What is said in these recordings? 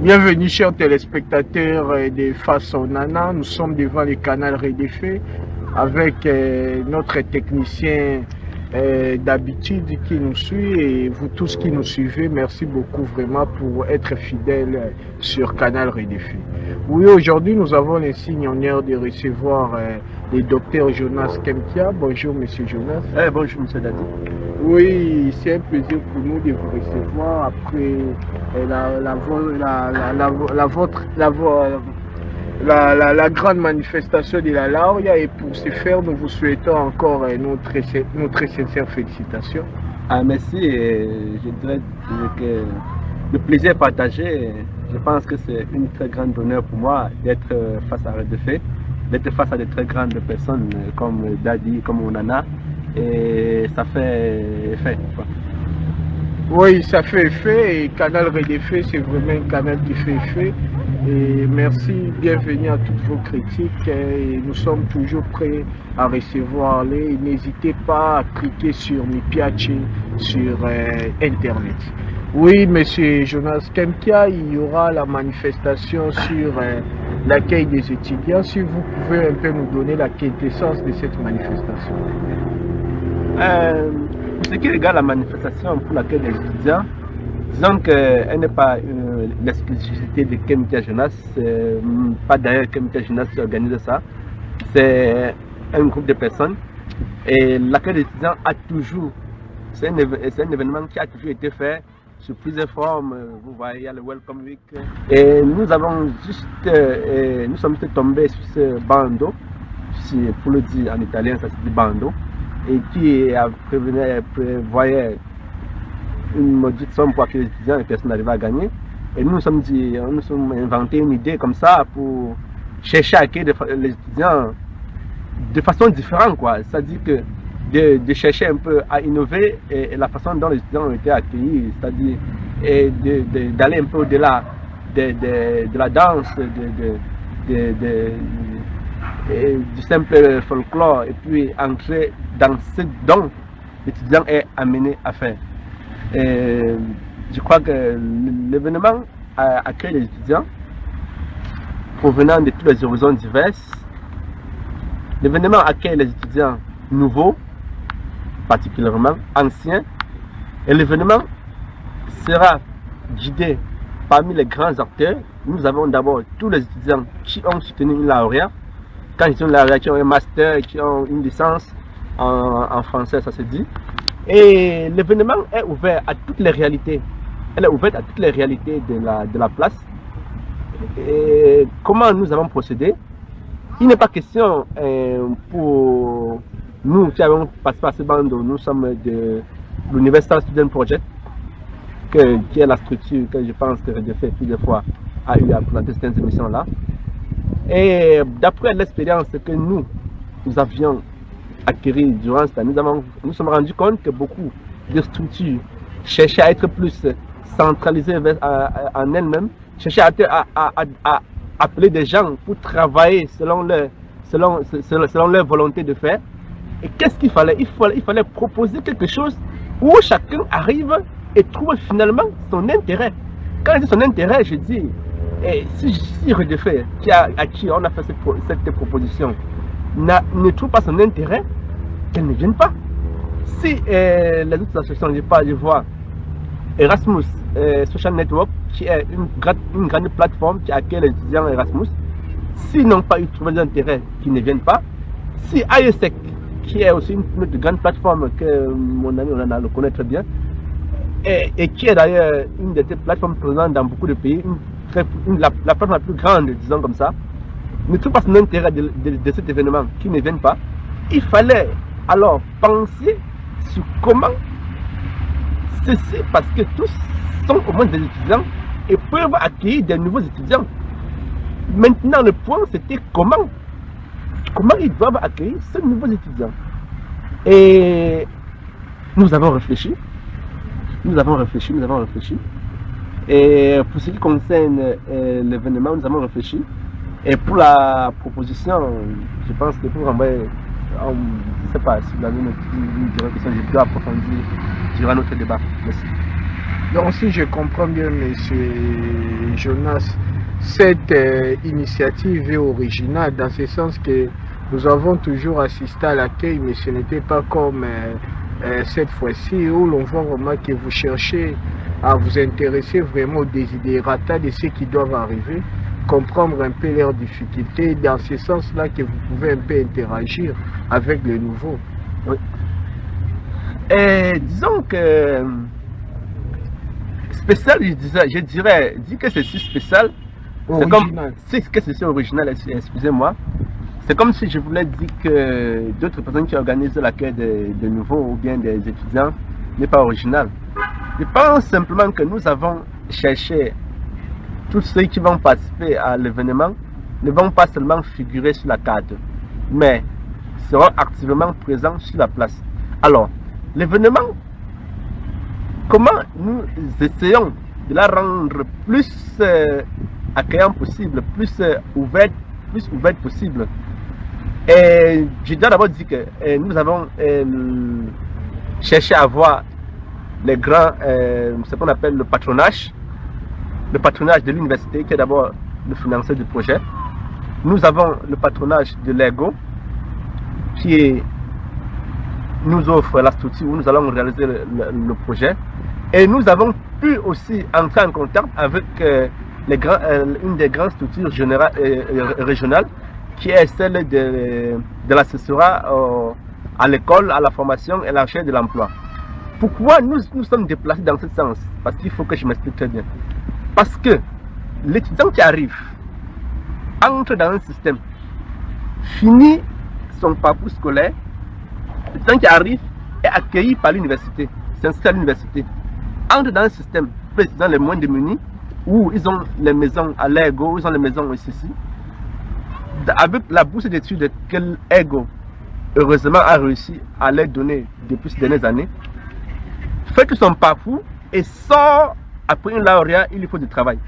Bienvenue chers téléspectateurs de Face au Nana. Nous sommes devant le canal Redéfait avec notre technicien d'habitude qui nous suit et vous tous qui nous suivez. Merci beaucoup vraiment pour être fidèles sur canal Redéfait. Oui, aujourd'hui nous avons l'insigne honneur de recevoir le docteur Jonas Kemkia. Bonjour monsieur Jonas. Bonjour monsieur Dadi. Oui, c'est un plaisir pour nous de vous recevoir après la grande manifestation de la Lauria, et pour ce faire, nous vous souhaitons encore notre sincère félicitations. Merci, je dirais que le plaisir partagé, je pense que c'est une très grande honneur pour moi d'être face à Redéfait, d'être face à de très grandes personnes comme Dadi, comme Onana. Et ça fait effet. Oui, ça fait effet, et Canal Redéfait, c'est vraiment un canal qui fait effet. Et merci, bienvenue à toutes vos critiques. Et nous sommes toujours prêts à recevoir les. N'hésitez pas à cliquer sur Mipiache sur Internet. Oui, monsieur Jonas Kemkia, il y aura la manifestation sur l'accueil des étudiants. Si vous pouvez un peu nous donner la quintessence de cette manifestation. Pour ce qui regarde la manifestation pour laquelle les étudiants, disons qu'elle n'est pas l'exclusivité de Kemkia Jonas, pas d'ailleurs Kemkia Jonas qui organise ça, c'est un groupe de personnes, et l'accueil des étudiants a toujours, c'est un événement qui a toujours été fait sous plusieurs formes. Vous voyez, il y a le Welcome Week, et nous avons juste, nous sommes tombés sur ce bando, pour le dire en italien ça se dit bando, et qui prévoyait une maudite somme pour que les étudiants et personnes arrivent à gagner. Et nous nous sommes inventé une idée comme ça pour chercher à accueillir les étudiants de façon différente, quoi. C'est-à-dire que de chercher un peu à innover et la façon dont les étudiants ont été accueillis, c'est-à-dire d'aller un peu au-delà de la danse, du simple folklore, et puis entrer dans ce dont l'étudiant est amené à faire. Et je crois que l'événement accueille les étudiants provenant de tous les horizons divers. L'événement accueille les étudiants nouveaux, particulièrement anciens, et l'événement sera guidé parmi les grands acteurs. Nous avons d'abord tous les étudiants qui ont soutenu une lauréat. Quand ils ont lauréat, qui ont un master, qui ont une licence en français, ça se dit. Et l'événement est ouvert à toutes les réalités. Elle est ouverte à toutes les réalités de la place. Et comment nous avons procédé? Il n'est pas question pour nous qui avons participé à ce bandeau. Nous sommes de l'Universal Student Project, qui est la structure que je pense que Redéfait plusieurs fois a eu à présenter cette émission-là. Et d'après l'expérience que nous avions acquérie durant cette année, nous sommes rendus compte que beaucoup de structures cherchaient à être plus centralisées en elles-mêmes, cherchaient à appeler des gens pour travailler selon leur volonté de faire. Et qu'est-ce qu'il fallait? Il fallait proposer quelque chose où chacun arrive et trouve finalement son intérêt. Quand je dis son intérêt, je dis, si Redéfait, à qui on a fait cette proposition, ne trouve pas son intérêt, qu'elle ne vienne pas. Si les autres associations, je vois Erasmus Social Network, qui est une grande plateforme qui accueille les étudiants Erasmus, s'ils n'ont pas eu trouvé d'intérêt, qu'ils ne viennent pas. Si IESEC, qui est aussi une autre grande plateforme que mon ami Onana le connaît très bien, et qui est d'ailleurs une des plateformes présentes dans beaucoup de pays, la plateforme la plus grande, disons comme ça, ne trouve pas son intérêt de cet événement, qui ne viennent pas. Il fallait alors penser sur comment ceci, parce que tous sont au moins des étudiants et peuvent accueillir des nouveaux étudiants. Maintenant, le point, c'était comment ils doivent accueillir ces nouveaux étudiants. Et nous avons réfléchi. Et pour ce qui concerne l'événement, nous avons réfléchi. Et pour la proposition, je pense que pour envoyer, je ne sais pas si vous avez une question, je dois approfondir durant notre débat. Merci. Donc si je comprends bien, monsieur Jonas, cette initiative est originale dans ce sens que nous avons toujours assisté à l'accueil, mais ce n'était pas comme cette fois-ci où l'on voit vraiment que vous cherchez à vous intéresser vraiment aux désidérata de ceux qui doivent arriver, comprendre un peu leurs difficultés, dans ce sens-là que vous pouvez un peu interagir avec les nouveaux. Oui. Et disons que spécial, je dirais, dit que c'est si spécial, c'est comme, c'est que c'est original, excusez-moi. C'est comme si je voulais dire que d'autres personnes qui organisent l'accueil de nouveaux ou bien des étudiants n'est pas original. Je pense simplement que nous avons cherché tous ceux qui vont participer à l'événement ne vont pas seulement figurer sur la carte, mais seront activement présents sur la place. Alors, l'événement, comment nous essayons de la rendre plus accueillant possible, plus ouverte possible. Et je dois d'abord dire que nous avons cherché à avoir les grands, ce qu'on appelle le patronage de l'université qui est d'abord le financeur du projet. Nous avons le patronage de l'EGO qui nous offre la structure où nous allons réaliser le projet. Et nous avons pu aussi entrer en contact avec une des grandes structures régionales qui est celle de l'assessorat à l'école, à la formation et à la recherche de l'emploi. Pourquoi nous sommes déplacés dans ce sens? Parce qu'il faut que je m'explique très bien. Parce que l'étudiant qui arrive, entre dans un système, finit son parcours scolaire, l'étudiant qui arrive est accueilli par l'université, s'inscrit à l'université, entre dans un système, dans les moins démunis, où ils ont les maisons à l'EGO, ils ont les maisons ici. Avec la bourse d'études que l'EGO, heureusement, a réussi à leur donner depuis ces dernières années, fait tout son parcours et sort après un lauréat, il faut du travail.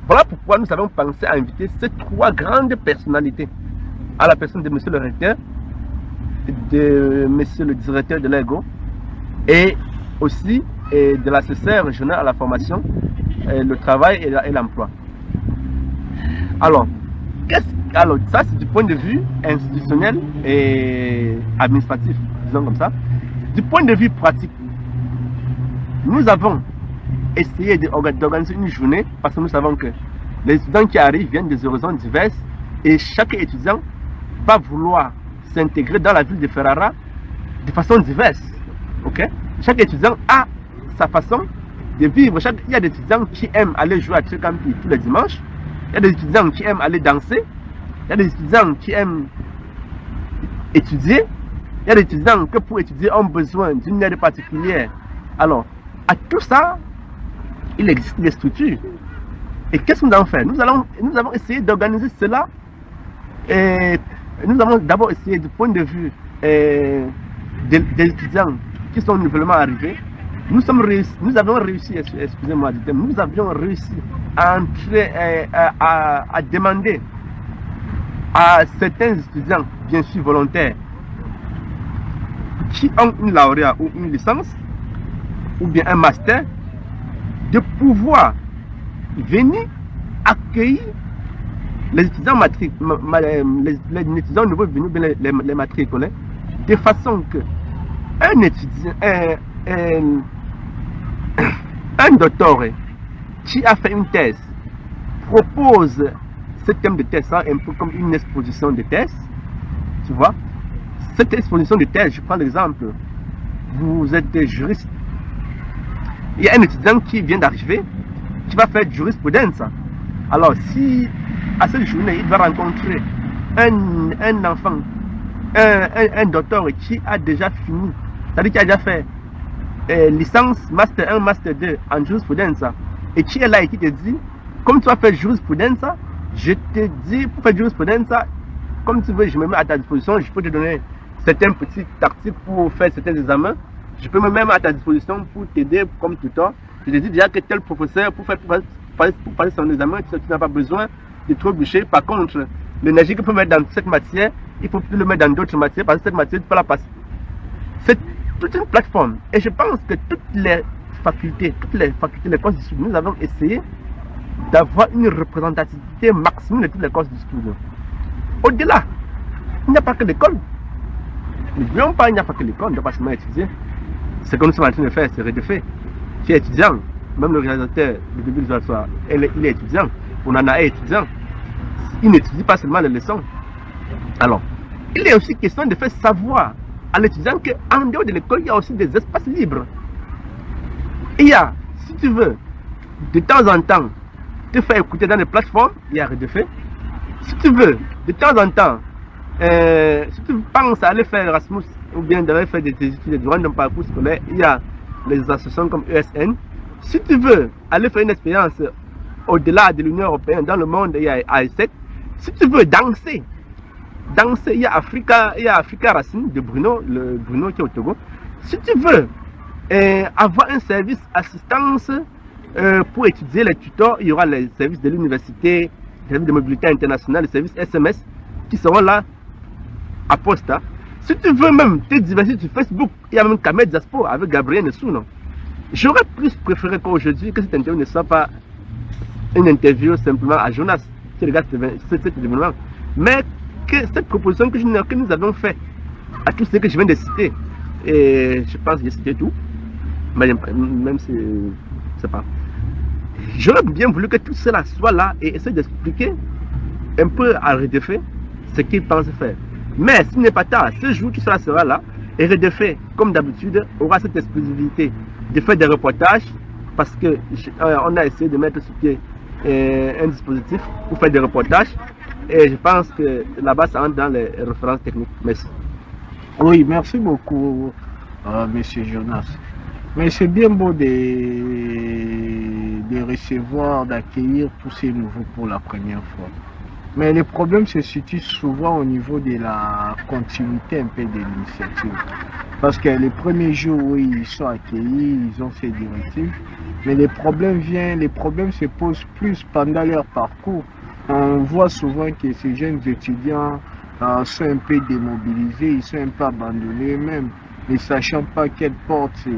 Voilà pourquoi nous avons pensé à inviter ces trois grandes personnalités, à la personne de monsieur le recteur, de monsieur le directeur de l'EGO et aussi de l'assesseur régional à la formation, le travail et l'emploi. Alors, ça c'est du point de vue institutionnel et administratif, disons comme ça. Du point de vue pratique, nous avons essayé d'organiser une journée parce que nous savons que les étudiants qui arrivent viennent des horizons diverses et chaque étudiant va vouloir s'intégrer dans la ville de Ferrara de façon diverse. Okay? Chaque étudiant a sa façon de vivre. Il y a des étudiants qui aiment aller jouer à Trikampi tous les dimanches. Il y a des étudiants qui aiment aller danser. Il y a des étudiants qui aiment étudier. Il y a des étudiants qui pour étudier ont besoin d'une aide particulière. Alors, à tout ça, il existe des structures. Et qu'est-ce que nous avons fait? Nous avons essayé d'organiser cela. Et nous avons d'abord essayé du point de vue des étudiants qui sont nouvellement arrivés. Nous avons réussi, excusez-moi, nous avions réussi à entrer, à demander à certains étudiants, bien sûr volontaires, qui ont une lauréat ou une licence, ou bien un master, de pouvoir venir accueillir les étudiants les étudiants nouveaux venus, bien les matriculés, de façon que un étudiant, un docteur qui a fait une thèse propose ce thème de thèse, un peu comme une exposition de thèse, tu vois. Cette exposition de thèse, je prends l'exemple, vous êtes juriste, il y a un étudiant qui vient d'arriver, qui va faire jurisprudence. Alors si à cette journée, il va rencontrer un enfant, un docteur qui a déjà fini, c'est-à-dire qui a déjà fait licence, master 1, master 2 en jurisprudence, et qui est là et qui te dit, comme tu vas faire jurisprudence, je te dis, pour faire jurisprudence, comme tu veux, je me mets à ta disposition, je peux te donner certains petits tactiques pour faire certains examens, je peux me mettre à ta disposition pour t'aider comme tuteur. Je te dis déjà que tel professeur, pour passer son examen, tu n'as pas besoin de trop bûcher. Par contre, l'énergie que tu peux mettre dans cette matière, il faut plus le mettre dans d'autres matières, parce que cette matière, tu peux la passer. C'est toute une plateforme. Et je pense que toutes les facultés, les corps disciplinaires, nous avons essayé d'avoir une représentativité maximum de toutes les corps disciplinaires. Au-delà, il n'y a pas que l'école. N'oublions pas, il n'y a pas que l'école, on ne doit pas seulement étudier. Ce que nous sommes en train de faire, c'est redéfait. Tu es étudiant, même le réalisateur du début de la soirée, il est étudiant, on en a étudiant. Il n'étudie pas seulement les leçons. Alors, il est aussi question de faire savoir à l'étudiant qu'en dehors de l'école, il y a aussi des espaces libres. Il y a, si tu veux, de temps en temps, te faire écouter dans les plateformes, il y a redéfait. Si tu veux, de temps en temps, si tu penses à aller faire Erasmus ou bien d'aller faire des études durant ton parcours scolaire, il y a les associations comme ESN. Si tu veux aller faire une expérience au-delà de l'Union européenne, dans le monde, il y a AESEC. Si tu veux danser, il y a Africa Racine de Bruno qui est au Togo. Si tu veux avoir un service assistance pour étudier les tuteurs, il y aura les services de l'université, les services de mobilité internationale, les services SMS qui seront là à Posta. Si tu veux même te diversifier sur Facebook, il y a même Kamed Zaspo avec Gabriel Nessou, non? J'aurais plus préféré qu'aujourd'hui que cette interview ne soit pas une interview simplement à Jonas qui regarde cet événement, mais que cette proposition que nous avons faite à tous ceux que je viens de citer, et je pense que j'ai cité tout, mais même si c'est pas. J'aurais bien voulu que tout cela soit là et essayer d'expliquer un peu à Redéfait ce qu'il pense faire. Mais ce n'est pas tard, ce jour tout cela sera là et Redéfait, comme d'habitude, aura cette exclusivité de faire des reportages parce que on a essayé de mettre sur pied un dispositif pour faire des reportages et je pense que là-bas ça entre dans les références techniques. Merci. Oui, merci beaucoup, monsieur Jonas. Mais c'est bien beau de recevoir, d'accueillir tous ces nouveaux pour la première fois. Mais le problème se situe souvent au niveau de la continuité un peu de l'initiative. Parce que les premiers jours où ils sont accueillis, ils ont ces directives. Mais les problèmes se posent plus pendant leur parcours. On voit souvent que ces jeunes étudiants sont un peu démobilisés, ils sont un peu abandonnés eux-mêmes, ne sachant pas quelle porte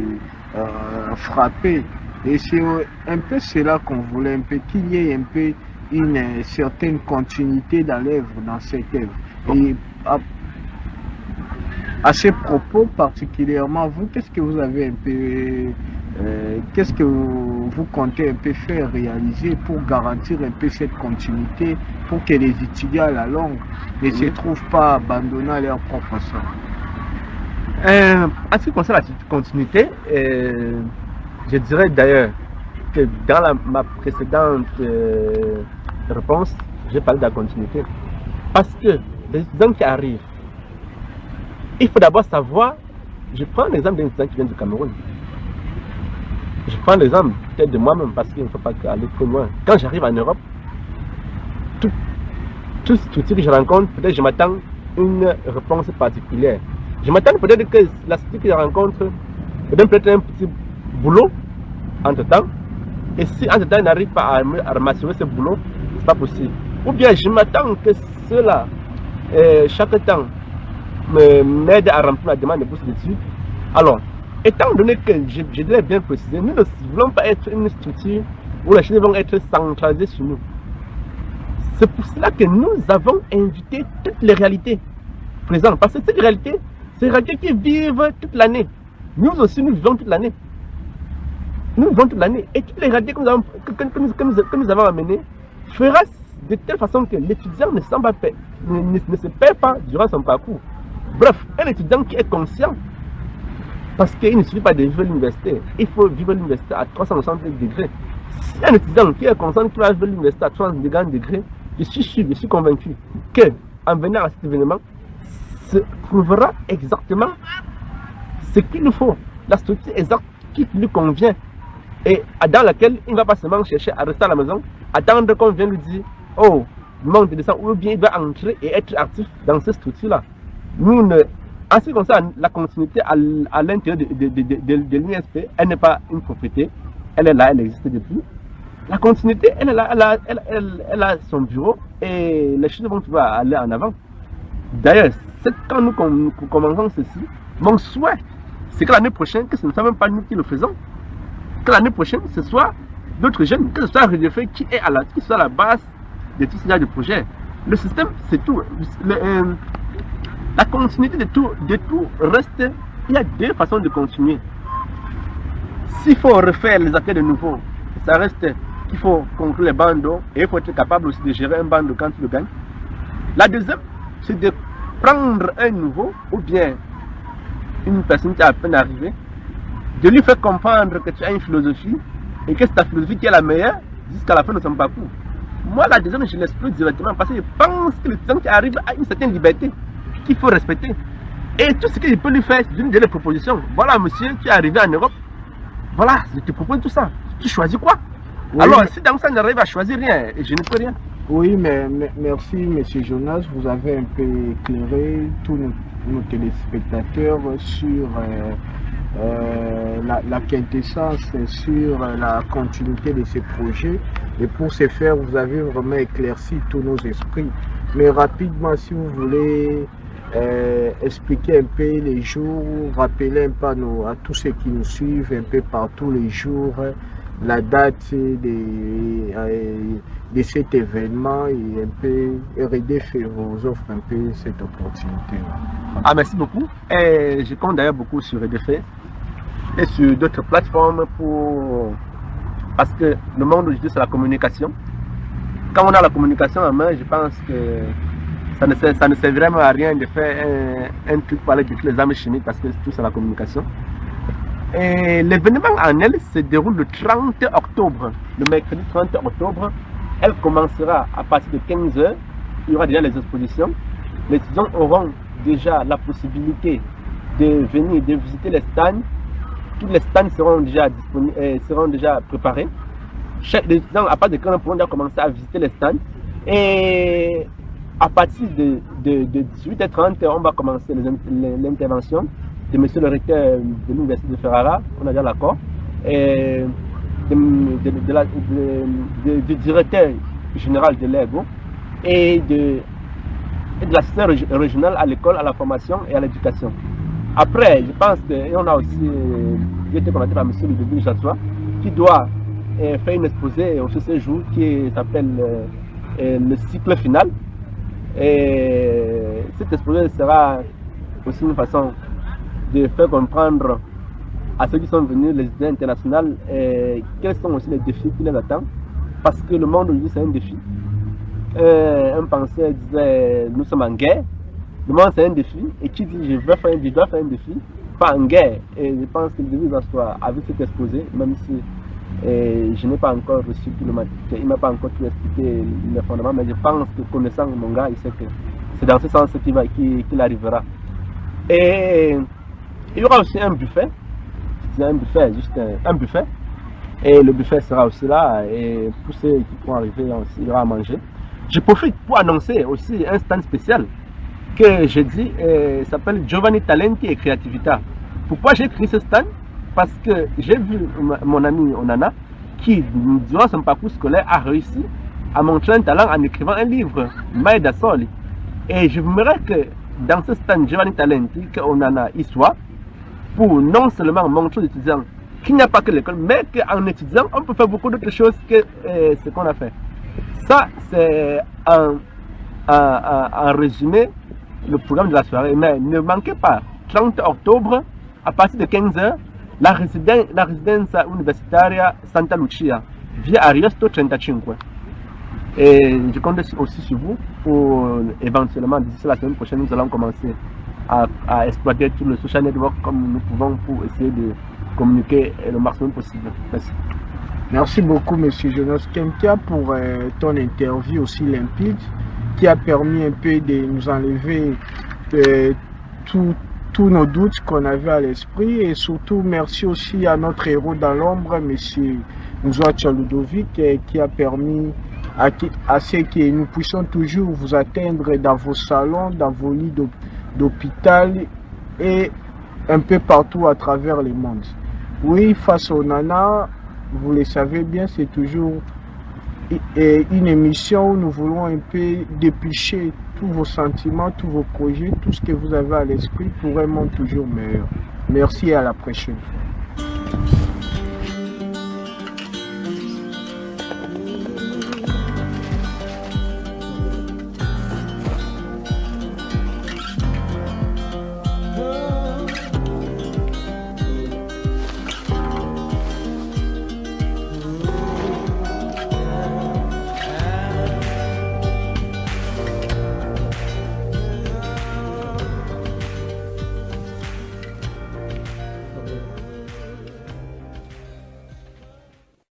frapper. Et c'est un peu cela qu'on voulait, un peu qu'il y ait un peu une certaine continuité dans l'œuvre, dans cette œuvre. Et à ce propos particulièrement, vous, qu'est-ce que vous avez un peu, qu'est-ce que vous comptez un peu faire réaliser pour garantir un peu cette continuité, pour que les étudiants à la longue ne se trouvent pas abandonnés à leur propre sort? En ce qui concerne la continuité, je dirais d'ailleurs que dans ma précédente réponse, j'ai parlé de la continuité. Parce que les étudiants qui arrivent, il faut d'abord savoir, je prends l'exemple d'un étudiant qui vient du Cameroun. Je prends l'exemple peut-être de moi-même parce qu'il ne faut pas aller trop loin. Quand j'arrive en Europe, tout ce que je rencontre, peut-être je m'attends à une réponse particulière. Je m'attends peut-être que la structure que je rencontre me donne peut-être un petit boulot entre-temps. Et si entre-temps il n'arrive pas à m'assurer ce boulot, c'est pas possible. Ou bien je m'attends que cela, chaque temps, m'aide à remplir la demande de bourse d'études. Alors, étant donné que je l'ai bien précisé, nous ne voulons pas être une structure où les choses vont être centralisées sur nous. C'est pour cela que nous avons invité toutes les réalités présentes. Parce que cette réalité, c'est des réalités qui vivent toute l'année. Nous aussi, nous vivons toute l'année. Nous vivons toute l'année. Et toutes les réalités que nous avons amenées fera de telle façon que l'étudiant ne se perd pas durant son parcours. Bref, un étudiant qui est conscient, parce qu'il ne suffit pas de vivre l'université, il faut vivre l'université à 360 degrés. Si un étudiant qui est conscient qu'il va vivre l'université à 360 degrés, je suis sûr, je suis convaincu qu'en venant à cet événement, se trouvera exactement ce qu'il nous faut, la structure exacte qui lui convient et dans laquelle il ne va pas seulement chercher à rester à la maison, attendre qu'on vienne lui dire oh, monte, descend, ou bien il va entrer et être actif dans cette structure-là. Nous, en ce qui concerne la continuité à l'intérieur de l'UNSP, elle n'est pas une propriété, elle est là, elle existe depuis. La continuité, elle est là, elle a son bureau et les choses vont toujours aller en avant. D'ailleurs, quand nous commençons ceci, mon souhait, c'est que l'année prochaine, que ce ne soit même pas nous qui le faisons, que l'année prochaine, ce soit d'autres jeunes, que ce soit Redefé qui soit à la base de tout ce genre de projet. Le système, c'est tout. La continuité de tout reste. Il y a deux façons de continuer. S'il faut refaire les acteurs de nouveau, ça reste qu'il faut conclure les bandes et il faut être capable aussi de gérer un bando quand tu le gagnes. La deuxième, c'est de prendre un nouveau ou bien une personne qui est à peine arrivée, de lui faire comprendre que tu as une philosophie et que c'est ta philosophie qui est la meilleure jusqu'à la fin de son parcours. Moi, la deuxième, je l'explique directement parce que je pense que le gens qui arrive à une certaine liberté qu'il faut respecter. Et tout ce que je peux lui faire, c'est une de les propositions. Voilà, monsieur, tu es arrivé en Europe. Voilà, je te propose tout ça. Tu choisis quoi? Oui. Alors, si dans ça, on n'arrive à choisir rien, et je ne peux rien. Oui, mais merci, monsieur Jonas. Vous avez un peu éclairé tous nos téléspectateurs sur la quintessence, sur la continuité de ces projets. Et pour ce faire, vous avez vraiment éclairci tous nos esprits. Mais rapidement, si vous voulez expliquer un peu les jours, rappeler un peu à tous ceux qui nous suivent un peu par tous les jours la date de cet événement et un peu RDF vous offre un peu cette opportunité. Ah, merci beaucoup. Et je compte d'ailleurs beaucoup sur RDF et sur d'autres plateformes parce que le monde aujourd'hui c'est la communication. Quand on a la communication en main, je pense que ça ne sert vraiment à rien de faire un truc pour aller détruire les armes chimiques parce que tout c'est la communication. Et l'événement en elle se déroule le 30 octobre, le mercredi 30 octobre. Elle commencera à partir de 15 h. Il y aura déjà les expositions. Les étudiants auront déjà la possibilité de venir de visiter les stands. Tous les stands seront déjà disponibles, seront déjà préparés. Les étudiants, à partir de 15 h, pourront déjà commencer à visiter les stands. Et à partir de 18 h 30, on va commencer l'intervention de monsieur le recteur de l'université de Ferrara, on a déjà l'accord, et du directeur général de l'EGO et de l'assistant régional à l'école, à la formation et à l'éducation. Après, je pense qu'on a aussi été contacté par monsieur Ludovic Jassois qui doit faire une exposé au séjour qui s'appelle le cycle final. Et cette exposé sera aussi une façon de faire comprendre à ceux qui sont venus, les étudiants internationaux, quels sont aussi les défis qui les attendent. Parce que le monde aujourd'hui, c'est un défi. Un penseur disait, nous sommes en guerre. Le monde, c'est un défi. Et qui dit, je dois faire un défi, pas en guerre. Et je pense que le début d'asseoir avec cet exposé, même si je n'ai pas encore reçu tout le matériel, il ne m'a pas encore tout expliqué les fondements, mais je pense que connaissant mon gars, il sait que c'est dans ce sens qu'il arrivera. Et il y aura aussi un buffet, c'est un buffet, juste un buffet, et le buffet sera aussi là, et pour ceux qui pourront arriver, il y aura à manger. Je profite pour annoncer aussi un stand spécial que j'ai dit, s'appelle Giovanni Talenti et Creativita. Pourquoi j'ai créé ce stand? Parce que j'ai vu mon ami Onana, qui durant son parcours scolaire a réussi à montrer un talent en écrivant un livre, Maïda Soli. Et je voudrais que dans ce stand Giovanni Talenti, que Onana y soit, pour non seulement montrer aux étudiants qu'il n'y a pas que l'école, mais qu'en étudiant, on peut faire beaucoup d'autres choses que ce qu'on a fait. Ça, c'est en résumé le programme de la soirée. Mais ne manquez pas, 30 octobre, à partir de 15 h, la résidence universitaria Santa Lucia, via Ariosto 35. Et je compte aussi sur vous pour éventuellement, d'ici la semaine prochaine, nous allons commencer à exploiter tout le social network comme nous pouvons pour essayer de communiquer le maximum possible. Merci. Merci beaucoup, monsieur Jonas Kenkia, pour ton interview aussi limpide qui a permis un peu de nous enlever tous nos doutes qu'on avait à l'esprit. Et surtout, merci aussi à notre héros dans l'ombre, monsieur Nzoacha Ludovic, qui a permis à ce que nous puissions toujours vous atteindre dans vos salons, dans vos lits d'hôpital et un peu partout à travers le monde. Oui, face au Nana, vous le savez bien, c'est toujours une émission où nous voulons un peu déplucher tous vos sentiments, tous vos projets, tout ce que vous avez à l'esprit pour un monde toujours meilleur. Merci et à la prochaine fois.